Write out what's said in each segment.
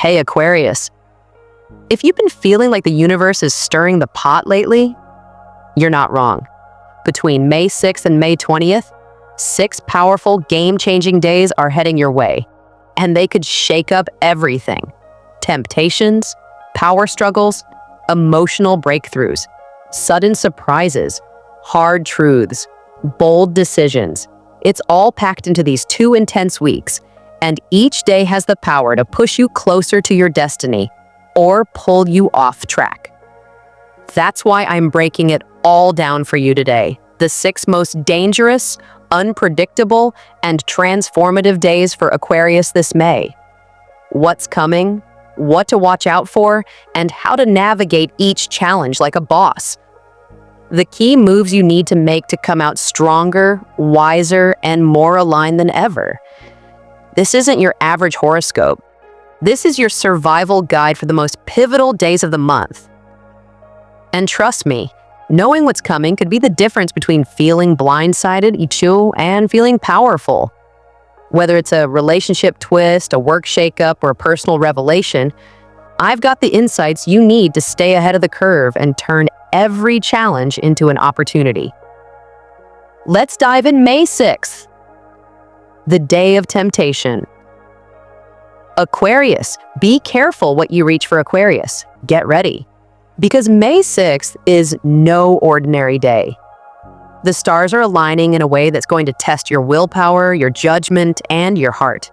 Hey Aquarius, if you've been feeling like the universe is stirring the pot lately, you're not wrong. Between May 6th and May 20th, 6 powerful, game-changing days are heading your way, and they could shake up everything. Temptations, power struggles, emotional breakthroughs, sudden surprises, hard truths, bold decisions. It's all packed into these 2 intense weeks, and each day has the power to push you closer to your destiny or pull you off track. That's why I'm breaking it all down for you today. The 6 most dangerous, unpredictable, and transformative days for Aquarius this May. What's coming, what to watch out for, and how to navigate each challenge like a boss. The key moves you need to make to come out stronger, wiser, and more aligned than ever. This isn't your average horoscope. This is your survival guide for the most pivotal days of the month. And trust me, knowing what's coming could be the difference between feeling blindsided and feeling powerful. Whether it's a relationship twist, a work shakeup, or a personal revelation, I've got the insights you need to stay ahead of the curve and turn every challenge into an opportunity. Let's dive in May 6th, the day of temptation. Aquarius, be careful what you reach for Aquarius. Get ready. Because May 6th is no ordinary day. The stars are aligning in a way that's going to test your willpower, your judgment, and your heart.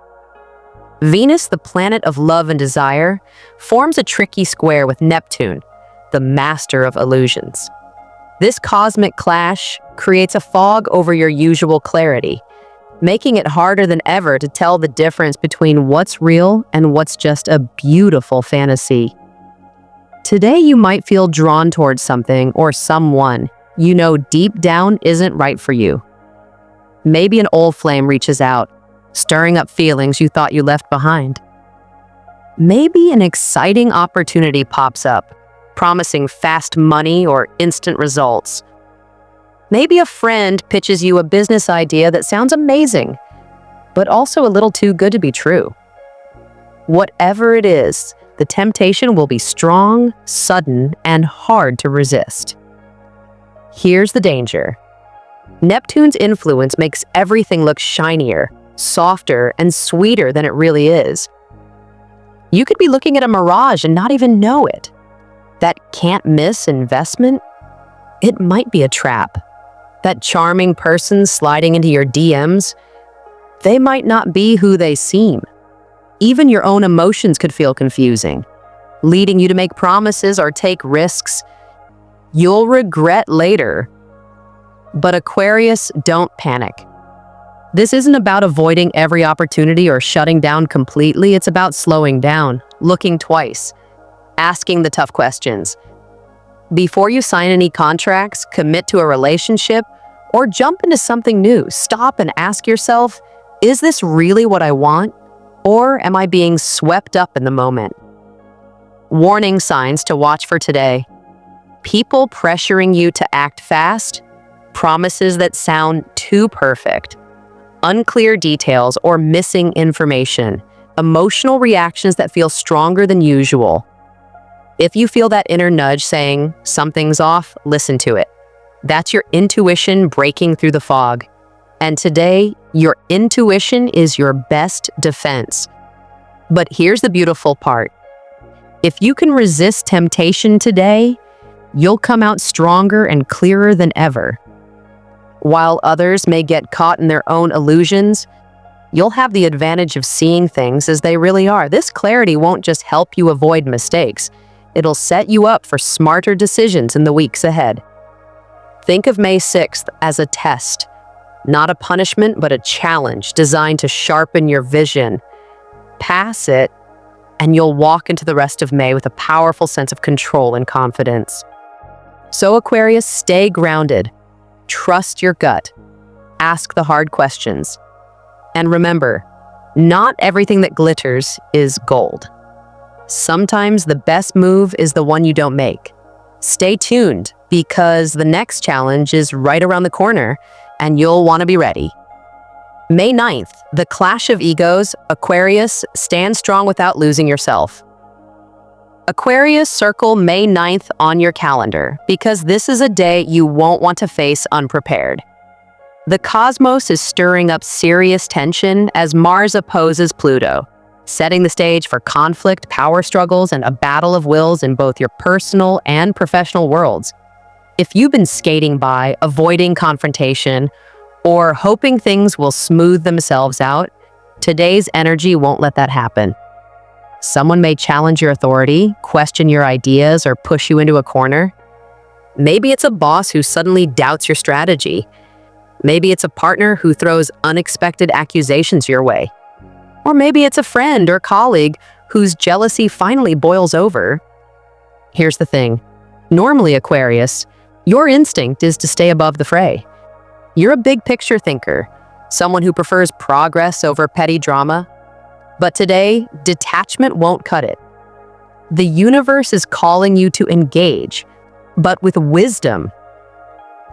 Venus, the planet of love and desire, forms a tricky square with Neptune, the master of illusions. This cosmic clash creates a fog over your usual clarity, making it harder than ever to tell the difference between what's real and what's just a beautiful fantasy. Today you might feel drawn towards something or someone you know deep down isn't right for you. Maybe an old flame reaches out, stirring up feelings you thought you left behind. Maybe an exciting opportunity pops up, promising fast money or instant results. Maybe a friend pitches you a business idea that sounds amazing, but also a little too good to be true. Whatever it is, the temptation will be strong, sudden, and hard to resist. Here's the danger. Neptune's influence makes everything look shinier, softer, and sweeter than it really is. You could be looking at a mirage and not even know it. That can't-miss investment? It might be a trap. That charming person sliding into your DMs? They might not be who they seem. Even your own emotions could feel confusing, leading you to make promises or take risks you'll regret later. But Aquarius, don't panic. This isn't about avoiding every opportunity or shutting down completely. It's about slowing down, looking twice, asking the tough questions. Before you sign any contracts, commit to a relationship, or jump into something new, stop and ask yourself, is this really what I want? Or am I being swept up in the moment? Warning signs to watch for today. People pressuring you to act fast, promises that sound too perfect, unclear details or missing information, emotional reactions that feel stronger than usual. If you feel that inner nudge saying something's off, listen to it. That's your intuition breaking through the fog. And today, your intuition is your best defense. But here's the beautiful part. If you can resist temptation today, you'll come out stronger and clearer than ever. While others may get caught in their own illusions, you'll have the advantage of seeing things as they really are. This clarity won't just help you avoid mistakes. It'll set you up for smarter decisions in the weeks ahead. Think of May 6th as a test, not a punishment, but a challenge designed to sharpen your vision. Pass it, and you'll walk into the rest of May with a powerful sense of control and confidence. So Aquarius, stay grounded. Trust your gut. Ask the hard questions. And remember, not everything that glitters is gold. Sometimes the best move is the one you don't make. Stay tuned, because the next challenge is right around the corner, and you'll want to be ready. May 9th, the clash of egos. Aquarius, stand strong without losing yourself. Aquarius, circle May 9th on your calendar because this is a day you won't want to face unprepared. The cosmos is stirring up serious tension as Mars opposes Pluto, setting the stage for conflict, power struggles, and a battle of wills in both your personal and professional worlds. If you've been skating by, avoiding confrontation, or hoping things will smooth themselves out, today's energy won't let that happen. Someone may challenge your authority, question your ideas, or push you into a corner. Maybe it's a boss who suddenly doubts your strategy. Maybe it's a partner who throws unexpected accusations your way. Or maybe it's a friend or colleague whose jealousy finally boils over. Here's the thing. Normally, Aquarius, your instinct is to stay above the fray. You're a big picture thinker, someone who prefers progress over petty drama. But today, detachment won't cut it. The universe is calling you to engage, but with wisdom.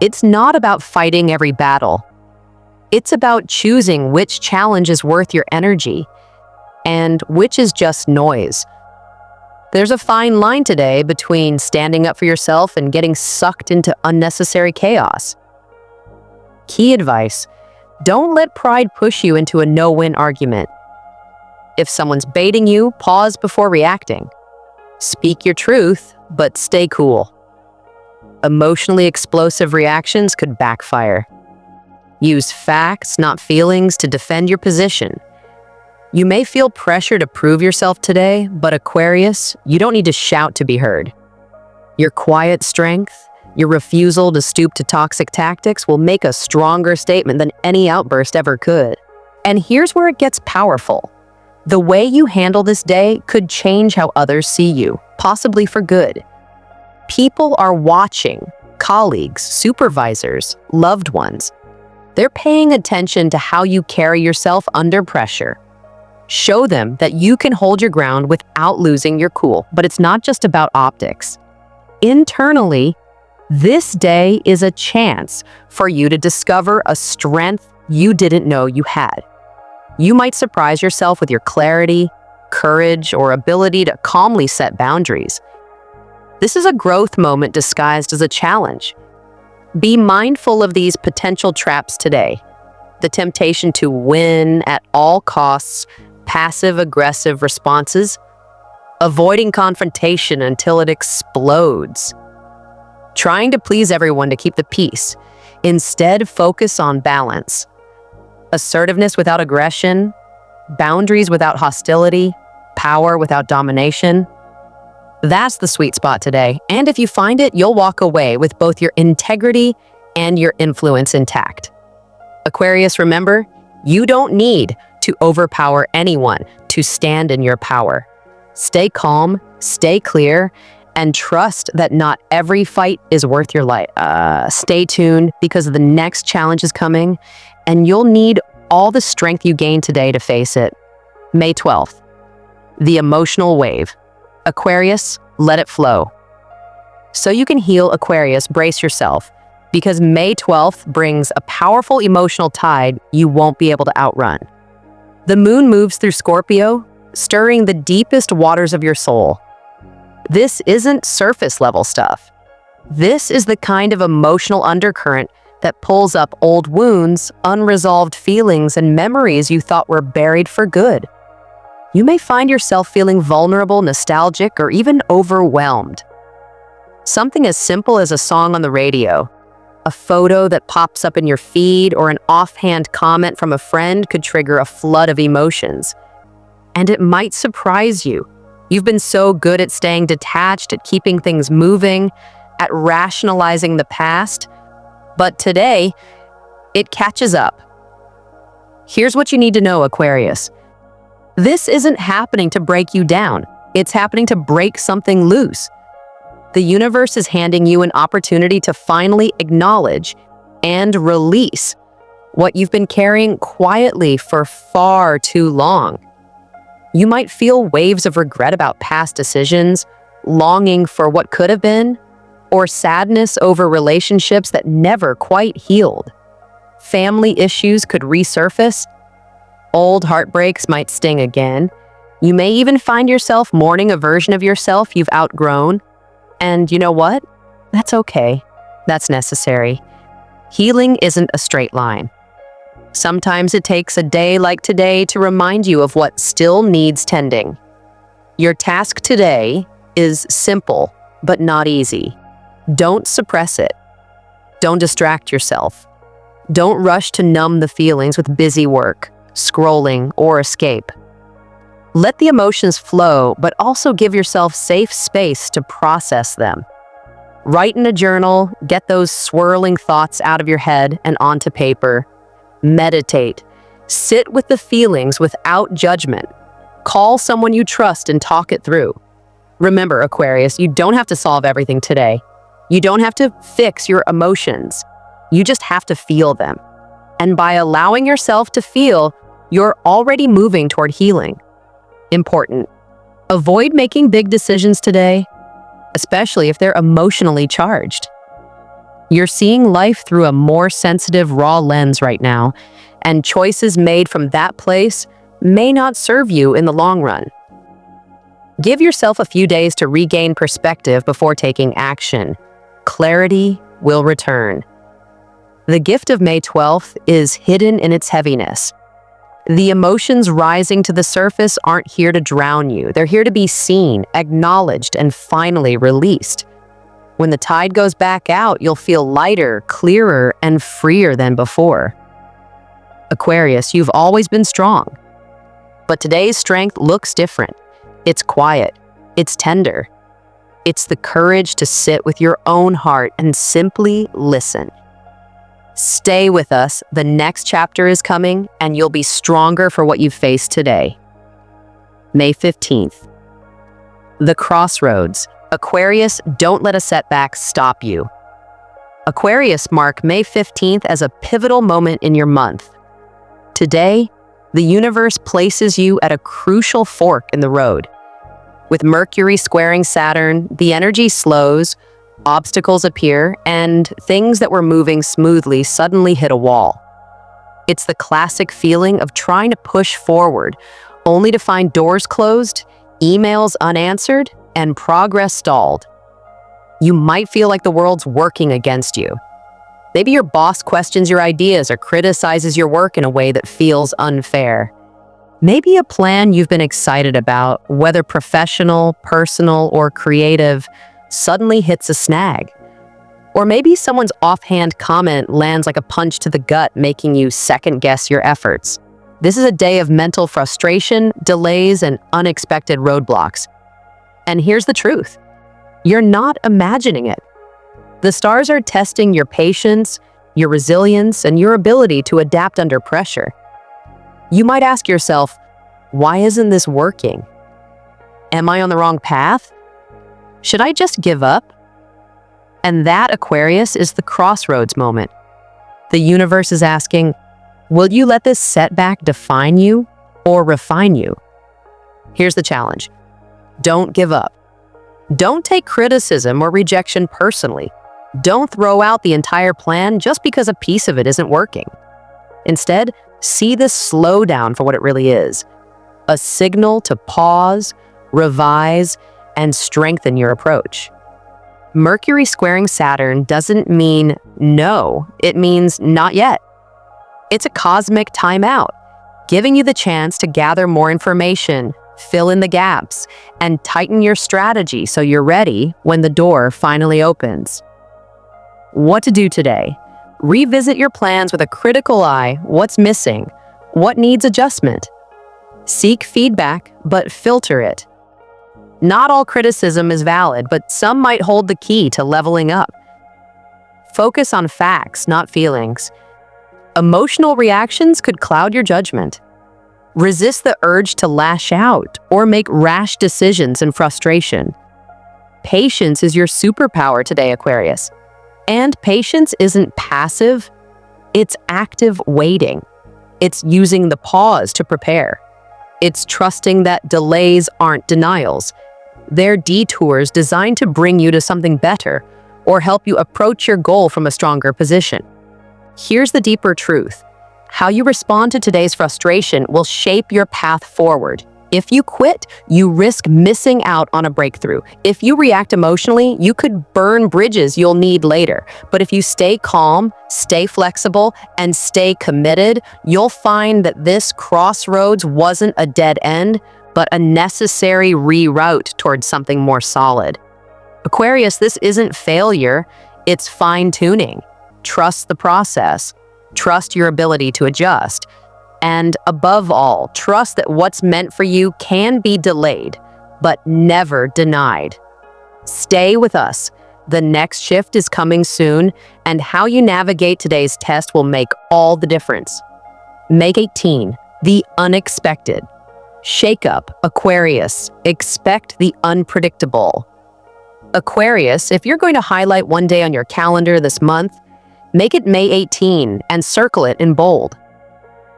It's not about fighting every battle. It's about choosing which challenge is worth your energy and which is just noise. There's a fine line today between standing up for yourself and getting sucked into unnecessary chaos. Key advice: don't let pride push you into a no-win argument. If someone's baiting you, pause before reacting. Speak your truth, but stay cool. Emotionally explosive reactions could backfire. Use facts, not feelings, to defend your position. You may feel pressure to prove yourself today, but Aquarius, you don't need to shout to be heard. Your quiet strength, your refusal to stoop to toxic tactics will make a stronger statement than any outburst ever could. And here's where it gets powerful. The way you handle this day could change how others see you, possibly for good. People are watching, colleagues, supervisors, loved ones. They're paying attention to how you carry yourself under pressure. Show them that you can hold your ground without losing your cool, but it's not just about optics. Internally, this day is a chance for you to discover a strength you didn't know you had. You might surprise yourself with your clarity, courage, or ability to calmly set boundaries. This is a growth moment disguised as a challenge. Be mindful of these potential traps today. The temptation to win at all costs, passive-aggressive responses, avoiding confrontation until it explodes. Trying to please everyone to keep the peace. Instead, focus on balance. Assertiveness without aggression, boundaries without hostility, power without domination. That's the sweet spot today, and if you find it, you'll walk away with both your integrity and your influence intact. Aquarius, remember, you don't need to overpower anyone to stand in your power. Stay calm, stay clear, and trust that not every fight is worth your life. Stay tuned because the next challenge is coming, and you'll need all the strength you gain today to face it. May 12th, the emotional wave. Aquarius, let it flow. So you can heal, Aquarius, brace yourself, because May 12th brings a powerful emotional tide you won't be able to outrun. The moon moves through Scorpio, stirring the deepest waters of your soul. This isn't surface-level stuff. This is the kind of emotional undercurrent that pulls up old wounds, unresolved feelings, and memories you thought were buried for good. You may find yourself feeling vulnerable, nostalgic, or even overwhelmed. Something as simple as a song on the radio, a photo that pops up in your feed, or an offhand comment from a friend could trigger a flood of emotions. And it might surprise you. You've been so good at staying detached, at keeping things moving, at rationalizing the past. But today, it catches up. Here's what you need to know, Aquarius. This isn't happening to break you down. It's happening to break something loose. The universe is handing you an opportunity to finally acknowledge and release what you've been carrying quietly for far too long. You might feel waves of regret about past decisions, longing for what could have been, or sadness over relationships that never quite healed. Family issues could resurface. Old heartbreaks might sting again. You may even find yourself mourning a version of yourself you've outgrown. And you know what? That's okay. That's necessary. Healing isn't a straight line. Sometimes it takes a day like today to remind you of what still needs tending. Your task today is simple, but not easy. Don't suppress it. Don't distract yourself. Don't rush to numb the feelings with busy work, scrolling, or escape. Let the emotions flow, but also give yourself safe space to process them. Write in a journal, get those swirling thoughts out of your head and onto paper. Meditate. Sit with the feelings without judgment. Call someone you trust and talk it through. Remember, Aquarius, you don't have to solve everything today. You don't have to fix your emotions. You just have to feel them. And by allowing yourself to feel, you're already moving toward healing. Important. Avoid making big decisions today, especially if they're emotionally charged. You're seeing life through a more sensitive, raw lens right now, and choices made from that place may not serve you in the long run. Give yourself a few days to regain perspective before taking action. Clarity will return. The gift of May 12th is hidden in its heaviness. The emotions rising to the surface aren't here to drown you. They're here to be seen, acknowledged, and finally released. When the tide goes back out, you'll feel lighter, clearer, and freer than before. Aquarius, you've always been strong. But today's strength looks different. It's quiet. It's tender. It's the courage to sit with your own heart and simply listen. Stay with us. The next chapter is coming, and you'll be stronger for what you face today. May 15th. The Crossroads. Aquarius, don't let a setback stop you. Aquarius, mark May 15th as a pivotal moment in your month. Today, the universe places you at a crucial fork in the road. With Mercury squaring Saturn, the energy slows, obstacles appear, and things that were moving smoothly suddenly hit a wall. It's the classic feeling of trying to push forward, only to find doors closed, emails unanswered, and progress stalled. You might feel like the world's working against you. Maybe your boss questions your ideas or criticizes your work in a way that feels unfair. Maybe a plan you've been excited about, whether professional, personal, or creative, suddenly hits a snag. Or maybe someone's offhand comment lands like a punch to the gut, making you second-guess your efforts. This is a day of mental frustration, delays, and unexpected roadblocks. And here's the truth. You're not imagining it. The stars are testing your patience, your resilience, and your ability to adapt under pressure. You might ask yourself, why isn't this working? Am I on the wrong path? Should I just give up? And that, Aquarius, is the crossroads moment. The universe is asking, will you let this setback define you or refine you? Here's the challenge. Don't give up. Don't take criticism or rejection personally. Don't throw out the entire plan just because a piece of it isn't working. Instead, see this slowdown for what it really is. A signal to pause, revise, and strengthen your approach. Mercury squaring Saturn doesn't mean no, it means not yet. It's a cosmic timeout, giving you the chance to gather more information, fill in the gaps, and tighten your strategy so you're ready when the door finally opens. What to do today? Revisit your plans with a critical eye. What's missing? What needs adjustment? Seek feedback, but filter it. Not all criticism is valid, but some might hold the key to leveling up. Focus on facts, not feelings. Emotional reactions could cloud your judgment. Resist the urge to lash out or make rash decisions in frustration. Patience is your superpower today, Aquarius. And patience isn't passive, it's active waiting. It's using the pause to prepare. It's trusting that delays aren't denials. They're detours designed to bring you to something better or help you approach your goal from a stronger position. Here's the deeper truth. How you respond to today's frustration will shape your path forward. If you quit, you risk missing out on a breakthrough. If you react emotionally, you could burn bridges you'll need later. But if you stay calm, stay flexible, and stay committed, you'll find that this crossroads wasn't a dead end, but a necessary reroute towards something more solid. Aquarius, this isn't failure, it's fine-tuning. Trust the process. Trust your ability to adjust. And above all, trust that what's meant for you can be delayed, but never denied. Stay with us. The next shift is coming soon, and how you navigate today's test will make all the difference. May 18, the unexpected. Shake up, Aquarius. Expect the unpredictable. Aquarius, if you're going to highlight one day on your calendar this month, make it May 18 and circle it in bold.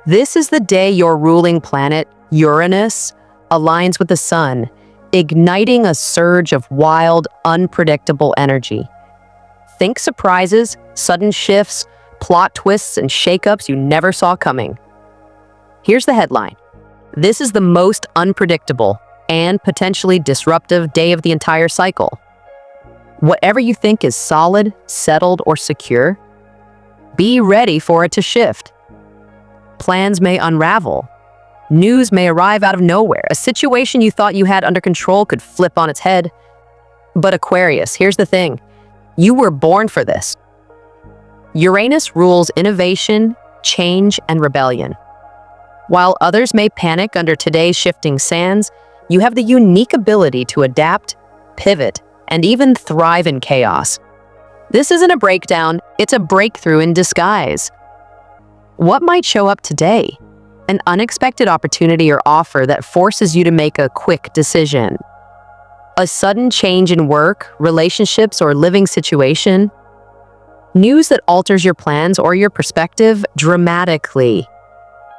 This is the day your ruling planet, Uranus, aligns with the sun, igniting a surge of wild, unpredictable energy. Think surprises, sudden shifts, plot twists, and shakeups you never saw coming. Here's the headline. This is the most unpredictable and potentially disruptive day of the entire cycle. Whatever you think is solid, settled, or secure, be ready for it to shift. Plans may unravel. News may arrive out of nowhere. A situation you thought you had under control could flip on its head. But Aquarius, here's the thing. You were born for this. Uranus rules innovation, change, and rebellion. While others may panic under today's shifting sands, you have the unique ability to adapt, pivot, and even thrive in chaos. This isn't a breakdown, it's a breakthrough in disguise. What might show up today? An unexpected opportunity or offer that forces you to make a quick decision. A sudden change in work, relationships, or living situation. News that alters your plans or your perspective dramatically.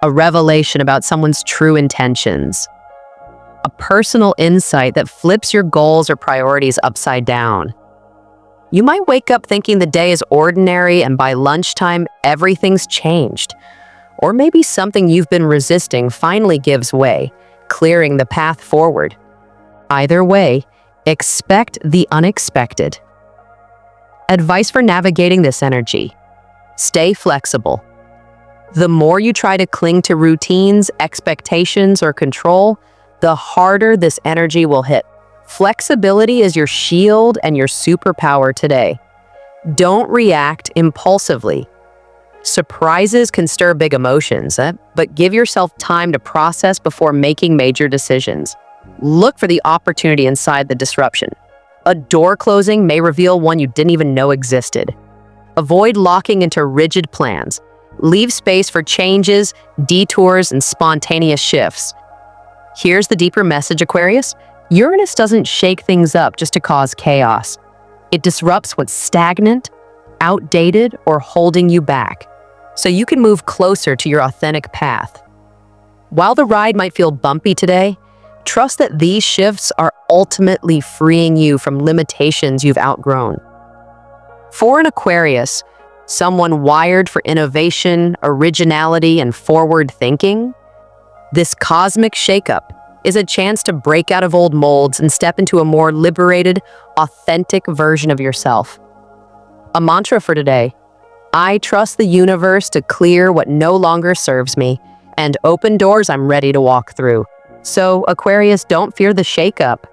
A revelation about someone's true intentions. A personal insight that flips your goals or priorities upside down. You might wake up thinking the day is ordinary and by lunchtime, everything's changed. Or maybe something you've been resisting finally gives way, clearing the path forward. Either way, expect the unexpected. Advice for navigating this energy. Stay flexible. The more you try to cling to routines, expectations, or control, the harder this energy will hit. Flexibility is your shield and your superpower today. Don't react impulsively. Surprises can stir big emotions, but give yourself time to process before making major decisions. Look for the opportunity inside the disruption. A door closing may reveal one you didn't even know existed. Avoid locking into rigid plans. Leave space for changes, detours, and spontaneous shifts. Here's the deeper message, Aquarius. Uranus doesn't shake things up just to cause chaos. It disrupts what's stagnant, outdated, or holding you back, so you can move closer to your authentic path. While the ride might feel bumpy today, trust that these shifts are ultimately freeing you from limitations you've outgrown. For an Aquarius, someone wired for innovation, originality, and forward thinking, this cosmic shakeup is a chance to break out of old molds and step into a more liberated, authentic version of yourself. A mantra for today: I trust the universe to clear what no longer serves me and open doors I'm ready to walk through. So, Aquarius, don't fear the shakeup.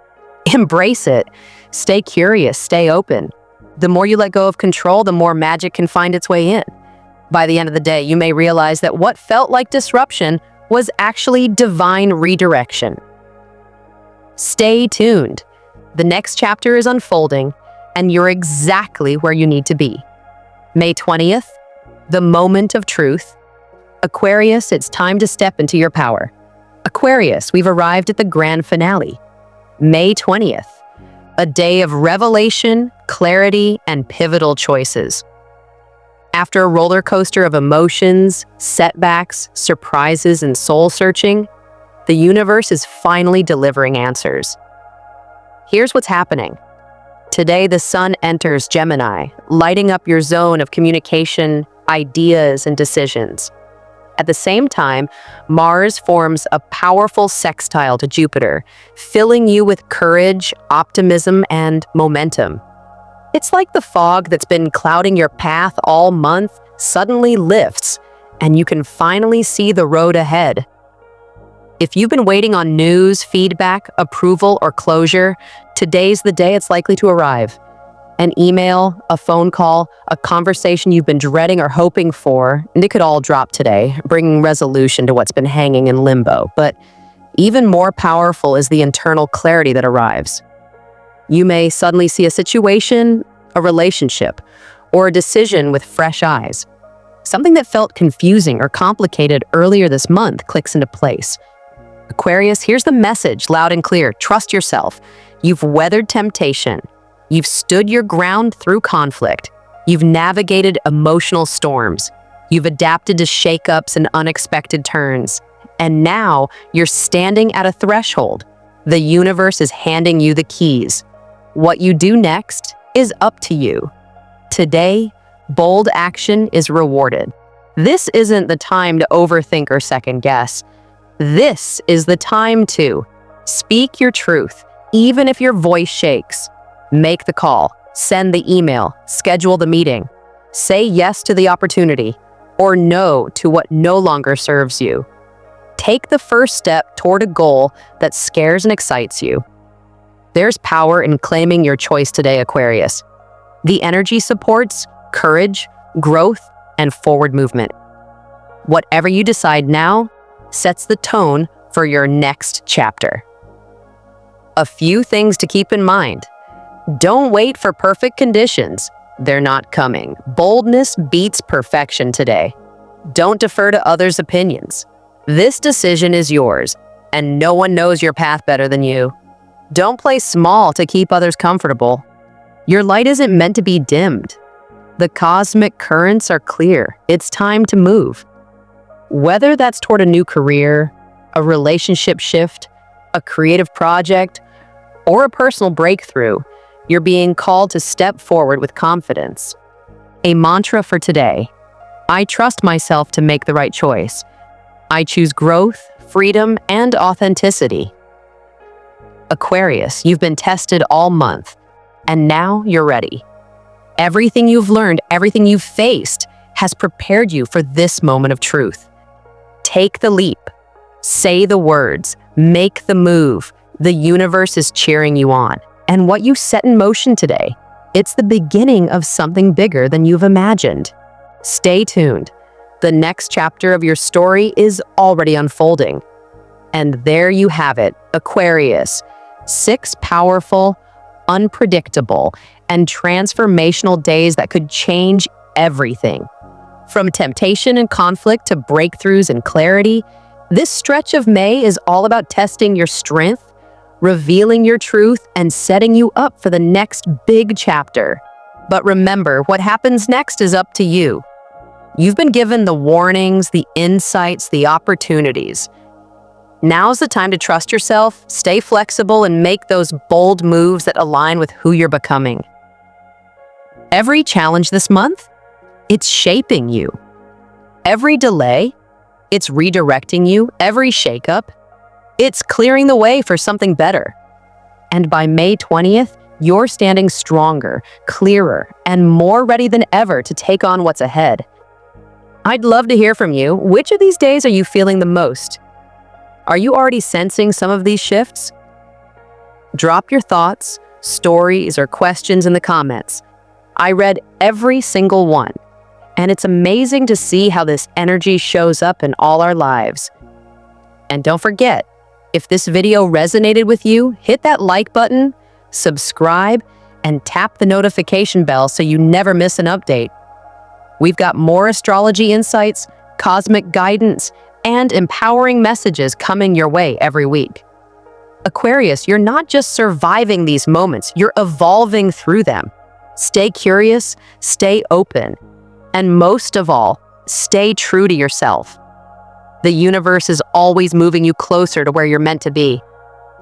Embrace it. Stay curious, stay open. The more you let go of control, the more magic can find its way in. By the end of the day, you may realize that what felt like disruption was actually divine redirection. Stay tuned. The next chapter is unfolding, and you're exactly where you need to be. May 20th, the moment of truth. Aquarius, it's time to step into your power. Aquarius, we've arrived at the grand finale. May 20th, a day of revelation, clarity, and pivotal choices. After a roller coaster of emotions, setbacks, surprises, and soul-searching, the universe is finally delivering answers. Here's what's happening. Today, the sun enters Gemini, lighting up your zone of communication, ideas, and decisions. At the same time, Mars forms a powerful sextile to Jupiter, filling you with courage, optimism, and momentum. It's like the fog that's been clouding your path all month suddenly lifts, and you can finally see the road ahead. If you've been waiting on news, feedback, approval, or closure, today's the day it's likely to arrive. An email, a phone call, a conversation you've been dreading or hoping for, and it could all drop today, bringing resolution to what's been hanging in limbo. But even more powerful is the internal clarity that arrives. You may suddenly see a situation, a relationship, or a decision with fresh eyes. Something that felt confusing or complicated earlier this month clicks into place. Aquarius, here's the message loud and clear. Trust yourself. You've weathered temptation. You've stood your ground through conflict. You've navigated emotional storms. You've adapted to shakeups and unexpected turns. And now you're standing at a threshold. The universe is handing you the keys. What you do next is up to you. Today, bold action is rewarded. This isn't the time to overthink or second guess. This is the time to speak your truth, even if your voice shakes. Make the call, send the email, schedule the meeting. Say yes to the opportunity, or no to what no longer serves you. Take the first step toward a goal that scares and excites you. There's power in claiming your choice today, Aquarius. The energy supports courage, growth, and forward movement. Whatever you decide now sets the tone for your next chapter. A few things to keep in mind. Don't wait for perfect conditions. They're not coming. Boldness beats perfection today. Don't defer to others' opinions. This decision is yours, and no one knows your path better than you. Don't play small to keep others comfortable. Your light isn't meant to be dimmed. The cosmic currents are clear. It's time to move. Whether that's toward a new career, a relationship shift, a creative project, or a personal breakthrough, you're being called to step forward with confidence. A mantra for today: I trust myself to make the right choice. I choose growth, freedom, and authenticity. Aquarius, you've been tested all month, and now you're ready. Everything you've learned, everything you've faced, has prepared you for this moment of truth. Take the leap. Say the words. Make the move. The universe is cheering you on. And what you set in motion today, it's the beginning of something bigger than you've imagined. Stay tuned. The next chapter of your story is already unfolding. And there you have it, Aquarius. 6 powerful, unpredictable, and transformational days that could change everything. From temptation and conflict to breakthroughs and clarity, this stretch of May is all about testing your strength, revealing your truth, and setting you up for the next big chapter. But remember, what happens next is up to you. You've been given the warnings, the insights, the opportunities. Now's the time to trust yourself, stay flexible, and make those bold moves that align with who you're becoming. Every challenge this month, it's shaping you. Every delay, it's redirecting you. Every shakeup, it's clearing the way for something better. And by May 20th, you're standing stronger, clearer, and more ready than ever to take on what's ahead. I'd love to hear from you. Which of these days are you feeling the most? Are you already sensing some of these shifts? Drop your thoughts, stories, or questions in the comments. I read every single one, and it's amazing to see how this energy shows up in all our lives. And don't forget, if this video resonated with you, hit that like button, subscribe, and tap the notification bell so you never miss an update. We've got more astrology insights, cosmic guidance, and empowering messages coming your way every week. Aquarius, you're not just surviving these moments, you're evolving through them. Stay curious, stay open, and most of all, stay true to yourself. The universe is always moving you closer to where you're meant to be.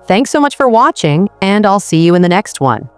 Thanks so much for watching, and I'll see you in the next one.